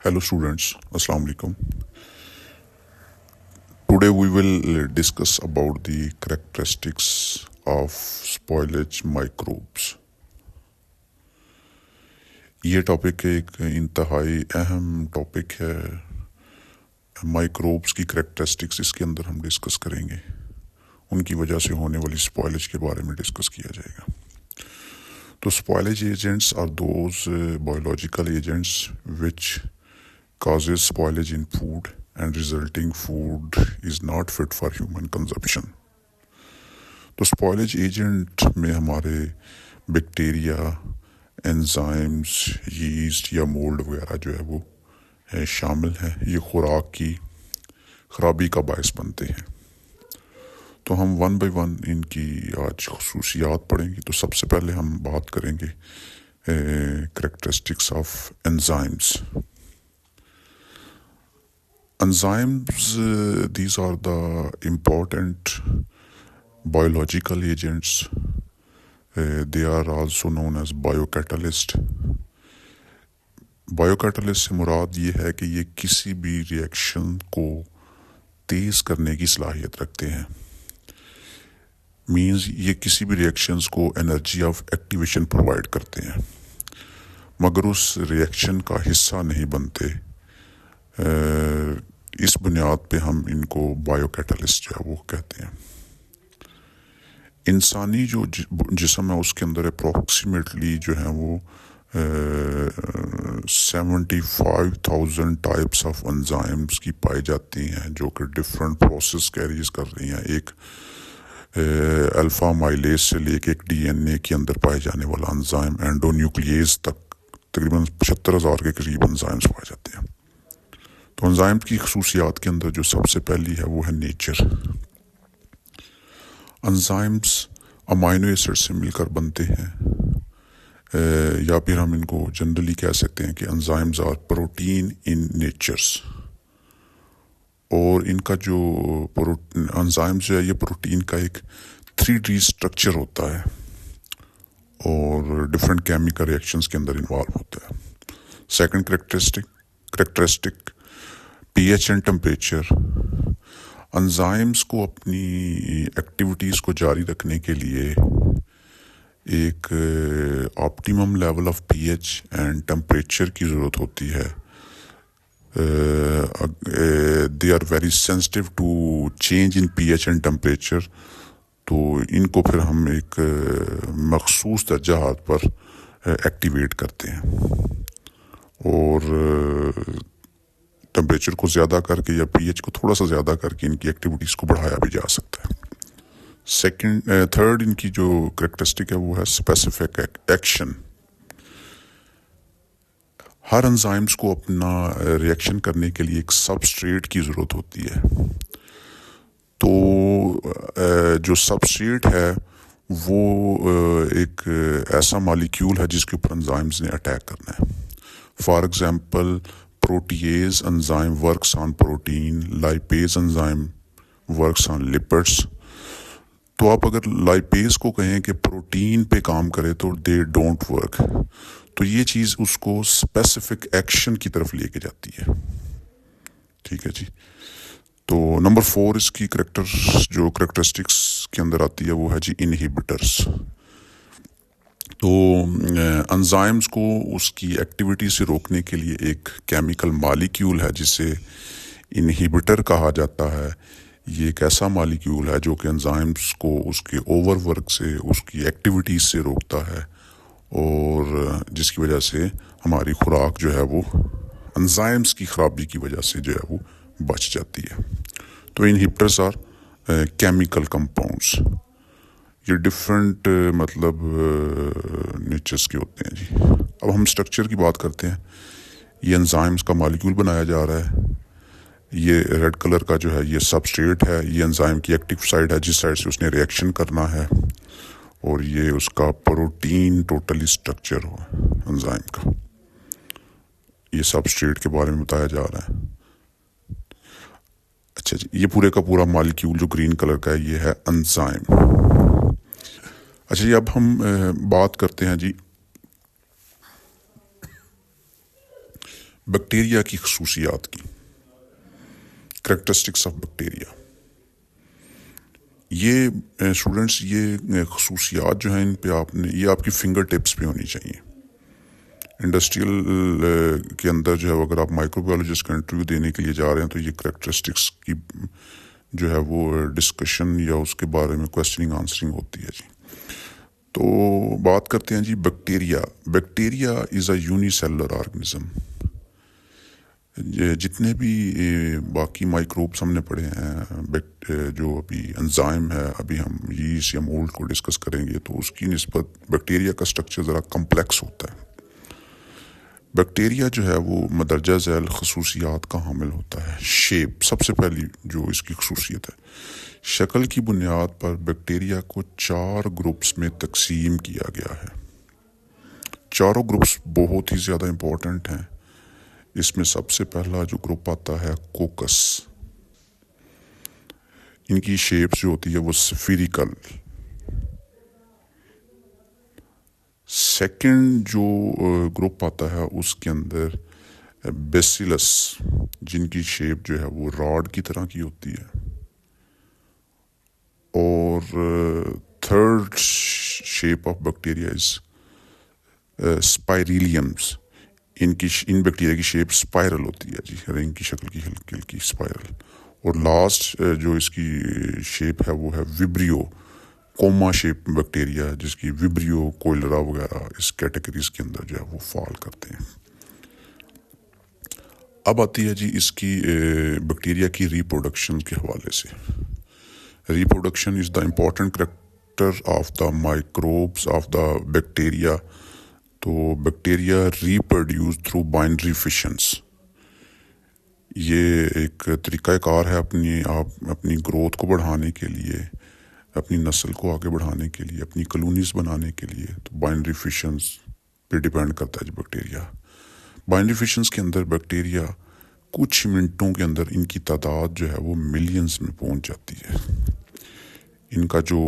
Hello students, Assalamu alaikum. Today we will discuss about the characteristics of spoilage microbes. یہ topic ایک انتہائی اہم topic ہے. Microbes کی کریکٹرسٹکس اس کے اندر ہم ڈسکس کریں گے. ان کی وجہ سے ہونے والی اسپوائلج کے بارے میں ڈسکس کیا جائے گا. تو spoilage agents are those biological agents which causes spoilage in food and resulting food is not fit for human consumption. تو spoilage agent میں ہمارے بیکٹیریا، انزائمز، ییسٹ یا مولڈ وغیرہ جو ہے وہ شامل ہیں. یہ خوراک کی خرابی کا باعث بنتے ہیں. تو ہم ون بائی ون ان کی آج خصوصیات پڑھیں گے. تو سب سے پہلے ہم بات کریں گے characteristics of enzymes. Enzymes, these are the important biological agents. They are also known as biocatalyst. Biocatalyst سے مراد یہ ہے کہ یہ کسی بھی ریئیکشن کو تیز کرنے کی صلاحیت رکھتے ہیں. مینز یہ کسی بھی ریئیکشنز کو انرجی آف ایکٹیویشن پرووائڈ کرتے ہیں مگر اس ریئیکشن کا حصہ نہیں بنتے. اس بنیاد پہ ہم ان کو بایو کیٹالسٹ جو ہے وہ کہتے ہیں. انسانی جو جسم ہے اس کے اندر اپروکسیمیٹلی جو ہیں وہ 75,000 ٹائپس آف انزائمز کی پائی جاتی ہیں جو کہ ڈفرینٹ پروسیس کیریز کر رہی ہیں. ایک الفا مائلیز سے لے کے ایک ڈی این اے کے اندر پائے جانے والا انزائم اینڈو نیوکلیز تک تقریباً 75,000 کے قریب انزائمز پائے جاتے ہیں. تو انزائم کی خصوصیات کے اندر جو سب سے پہلی ہے وہ ہے نیچر. انزائمز امائنو ایسڈ سے مل کر بنتے ہیں یا پھر ہم ان کو جنرلی کہہ سکتے ہیں کہ enzymes are protein in natures. اور ان کا جو انزائمز جو ہے یہ پروٹین کا ایک 3D اسٹرکچر ہوتا ہے اور ڈفرینٹ کیمیکل ریئیکشنز کے اندر انوالو ہوتا ہے. Second characteristic P H and temperature. Enzymes کو اپنی ایکٹیویٹیز کو جاری رکھنے کے لیے ایک optimum level of P H and temperature کی ضرورت ہوتی ہے. They are very sensitive to change in P H and temperature. تو ان کو پھر ہم ایک مخصوص درجات پر ایکٹیویٹ کرتے ہیں اور ٹمپریچر کو زیادہ کر کے یا پی ایچ کو تھوڑا سا زیادہ کر کے ان کی ایکٹیویٹیز کو بڑھایا بھی جا سکتا ہے. تھرڈ ان کی جو کریکٹرسٹک ہے وہ ہے اسپیسیفک ایکشن. ہر انزائمز کو اپنا ریئیکشن کرنے کے لیے ایک سبسٹریٹ کی ضرورت ہوتی ہے. تو جو سبسٹریٹ ہے وہ ایک ایسا مالیکیول ہے جس کے اوپر انزائمز نے اٹیک کرنا ہے. For example protease enzyme works on protein, lipase enzyme works on lipids. تو آپ اگر lipase کو کہیں کہ پروٹین پہ کام کرے تو they don't work. تو یہ چیز اس کو specific action کی طرف لے کے جاتی ہے. ٹھیک ہے جی. تو نمبر 4 اس کی جو کریکٹرسٹکس کے اندر آتی ہے وہ ہے جی انہیبیٹرس. تو انزائمز کو اس کی ایکٹیویٹی سے روکنے کے لیے ایک کیمیکل مالیکیول ہے جسے انہیبیٹر کہا جاتا ہے. یہ ایک ایسا مالیکیول ہے جو کہ انزائمز کو اس کے اوور ورک سے اس کی ایکٹیویٹیز سے روکتا ہے اور جس کی وجہ سے ہماری خوراک جو ہے وہ انزائمز کی خرابی کی وجہ سے جو ہے وہ بچ جاتی ہے. تو انہیبیٹرز آر کیمیکل کمپاؤنڈس. یہ ڈفرینٹ مطلب نیچرز کے ہوتے ہیں جی. اب ہم اسٹرکچر کی بات کرتے ہیں. یہ انزائمز کا مالیکیول بنایا جا رہا ہے. یہ ریڈ کلر کا جو ہے یہ سبسٹریٹ ہے. یہ انزائم کی ایکٹیو سائڈ ہے جس سائڈ سے اس نے ریئیکشن کرنا ہے اور یہ اس کا پروٹین ٹوٹلی اسٹرکچر ہو انزائم کا. یہ سبسٹریٹ کے بارے میں بتایا جا رہا ہے. اچھا جی. یہ پورے کا پورا مالیکیول جو گرین کلر کا ہے یہ ہے انزائم. اچھا جی. اب ہم بات کرتے ہیں جی بیکٹیریا کی خصوصیات کی، کریکٹرسٹکس آف بیکٹیریا. یہ اسٹوڈنٹس یہ خصوصیات جو ہیں ان پہ یہ آپ کی فنگر ٹپس پہ ہونی چاہیے. انڈسٹریل کے اندر جو ہے اگر آپ مائکرو بایولوجسٹ کا انٹرویو دینے کے لیے جا رہے ہیں تو یہ کریکٹرسٹکس کی جو ہے وہ ڈسکشن یا اس کے بارے میں کویسچننگ آنسرنگ ہوتی ہے جی. تو بات کرتے ہیں جی بیکٹیریا. بیکٹیریا از اے یونی سیلولر آرگنزم. جتنے بھی باقی مائکروبس ہم نے پڑھے ہیں، جو ابھی انزائم ہے، ابھی ہم یسٹ یا مولڈ کو ڈسکس کریں گے تو اس کی نسبت بیکٹیریا کا سٹرکچر ذرا کمپلیکس ہوتا ہے. بیکٹیریا جو ہے وہ مندرجہ ذیل خصوصیات کا حامل ہوتا ہے. شیپ سب سے پہلی جو اس کی خصوصیت ہے، شکل کی بنیاد پر بیکٹیریا کو 4 گروپس میں تقسیم کیا گیا ہے. چاروں گروپس بہت ہی زیادہ امپورٹنٹ ہیں. اس میں سب سے پہلا جو گروپ آتا ہے کوکس. ان کی شیپس جو ہوتی ہے وہ سفیریکل. سیکنڈ جو گروپ آتا ہے اس کے اندر بیسیلس، جن کی شیپ جو ہے وہ راڈ کی طرح کی ہوتی ہے. اور third shape of bacteria is spirilla. ان بیکٹیریا کی شیپ اسپائرل ہوتی ہے جی، رنگ کی شکل کی ہلکی ہلکی اسپائرل. اور لاسٹ جو اس کی شیپ ہے وہ ہے وبریو، کوما شیپ بیکٹیریا، جس کی وبریو کوئلرا وغیرہ اس کیٹیگریز کے اندر جو ہے وہ فال کرتے ہیں. اب آتی ہے جی اس کی بیکٹیریا کی ریپروڈکشن کے حوالے سے. Reproduction is the important character of the microbes of the bacteria. تو بیکٹیریا ریپروڈیوس تھرو بائنڈری فشنس. یہ ایک طریقہ کار ہے اپنی گروتھ کو بڑھانے کے لیے، اپنی نسل کو آگے بڑھانے کے لیے، اپنی کلونیز بنانے کے لیے. تو بائنڈری فشنس پہ ڈیپینڈ کرتا ہے جی بیکٹیریا. بائنڈری فشنس کے اندر بیکٹیریا کچھ منٹوں کے اندر ان کی تعداد جو ہے وہ ملینز میں پہنچ جاتی ہے. ان کا جو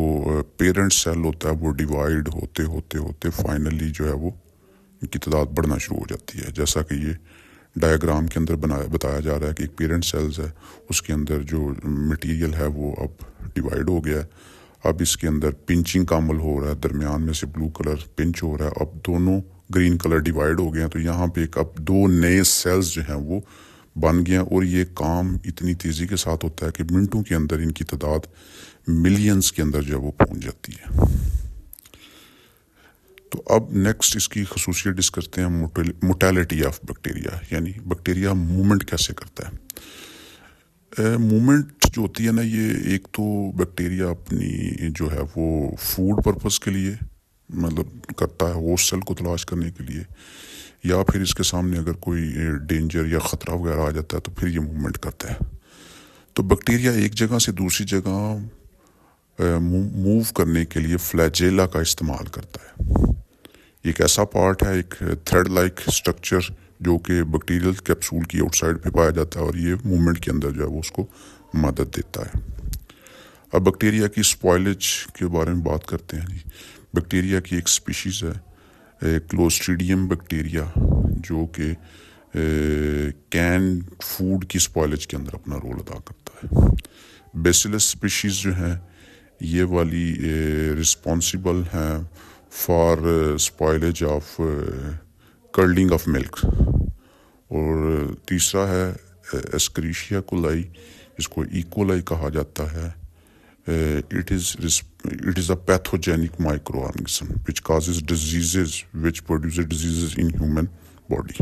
پیرنٹ سیل ہوتا ہے وہ ڈیوائیڈ ہوتے ہوتے ہوتے فائنلی جو ہے وہ ان کی تعداد بڑھنا شروع ہو جاتی ہے. جیسا کہ یہ ڈائیگرام کے اندر بتایا جا رہا ہے کہ ایک پیرنٹ سیلز ہے، اس کے اندر جو مٹیریل ہے وہ اب ڈیوائیڈ ہو گیا ہے. اب اس کے اندر پنچنگ کا عمل ہو رہا ہے، درمیان میں سے بلو کلر پنچ ہو رہا ہے، اب دونوں گرین کلر ڈیوائیڈ ہو گئے ہیں. تو یہاں پہ اب 2 نئے سیلز جو ہیں وہ بن گئے ہیں. اور یہ کام اتنی تیزی کے ساتھ ہوتا ہے کہ منٹوں کے اندر ان کی تعداد ملینز کے اندر جو ہے وہ پہنچ جاتی ہے. تو اب نیکسٹ اس کی خصوصیت ڈسکس کرتے ہیں موٹیلٹی آف بیکٹیریا، یعنی بیکٹیریا مومنٹ کیسے کرتا ہے. مومنٹ جو ہوتی ہے نا، یہ ایک تو بیکٹیریا اپنی جو ہے وہ فوڈ پرپز کے لیے مطلب کرتا ہے، ہوسٹ سیل کو تلاش کرنے کے لیے، یا پھر اس کے سامنے اگر کوئی ڈینجر یا خطرہ وغیرہ آ جاتا ہے تو پھر یہ موومنٹ کرتا ہے. تو بیکٹیریا ایک جگہ سے دوسری جگہ موو کرنے کے لیے فلیجیلا کا استعمال کرتا ہے. ایک ایسا پارٹ ہے، ایک تھریڈ لائک سٹرکچر جو کہ بیکٹیریل کیپسول کی آؤٹ سائڈ پہ پایا جاتا ہے، اور یہ موومنٹ کے اندر جو ہے وہ اس کو مدد دیتا ہے. اب بیکٹیریا کی اسپوائلج کے بارے میں بات کرتے ہیں. بیکٹیریا کی ایک سپیشیز ہے کلوسٹریڈیم بیکٹیریا، جو کہ کین فوڈ کی اسپوائلج کے اندر اپنا رول ادا کرتا ہے. بیسیلس سپیشیز جو ہیں یہ والی رسپانسیبل ہیں for spoilage of curdling of milk. اور تیسرا ہے ایسکریشیا کولائی، جس کو ایکولائی کہا جاتا ہے. It is a pathogenic microorganism which causes diseases, which produces diseases in human body.